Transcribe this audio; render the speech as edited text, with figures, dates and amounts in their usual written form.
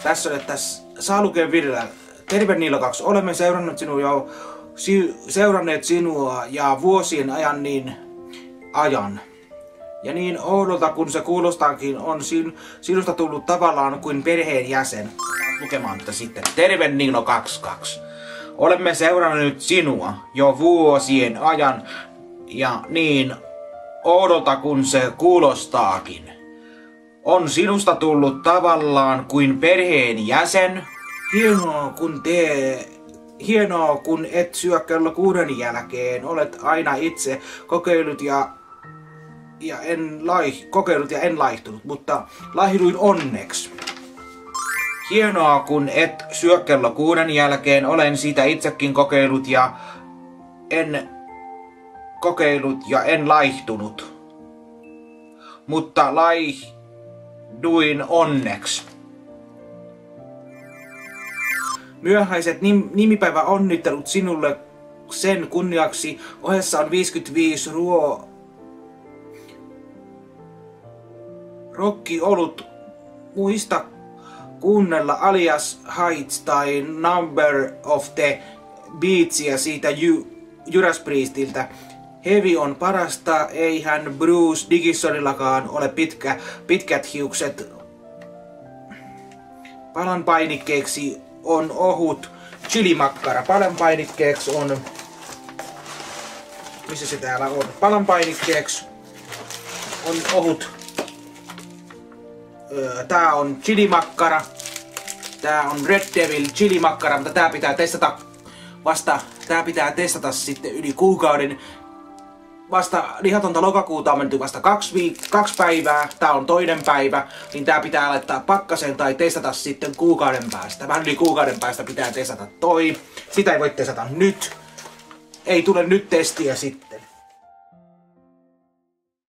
Tässä on, että saa lukea virrellä. Terve Niilo 2, olemme seuranneet sinua ja vuosien ajan. Ja niin oudolta kun se kuulostaakin, on sinusta tullut tavallaan kuin perheenjäsen. Lukemaan tätä sitten. Terve Niilo 22. Olemme seuranneet sinua jo vuosien ajan. Ja niin oudolta kun se kuulostaakin, on sinusta tullut tavallaan kuin perheenjäsen. Hienoa kun et syö kello 6 jälkeen. Olet aina itse kokeillut ja en laihtunut, mutta laihduin onneksi. Hienoa kun et syö kello 6 jälkeen. Olen sitä itsekin kokeillut ja en laihtunut. Mutta laihduin onneksi. Myöhäiset nimipäiväonnittelut sinulle sen kunniaksi. Ohessa on 55 rokkiolut. Muista kuunnella Alias Heights tai Number of the Beatsia siitä Judas Priestiltä. Heavy on parasta, eihän Bruce Dickinsonillakaan ole pitkät hiukset. Palan painikkeeksi on ohut chilimakkara. Palan painikkeeksi on... Missä se täällä on? Palan painikkeeksi on ohut. Tää on chilimakkara. Tää on Red Devil chilimakkara, mutta tää pitää testata sitten yli kuukauden. Vasta lihatonta lokakuuta on menty vasta 2 päivää, tää on 2. päivä, niin tää pitää laittaa pakkaseen tai testata sitten kuukauden päästä. Vähän yli kuukauden päästä pitää testata toi. Sitä ei voi testata nyt. Ei tule nyt testiä sitten.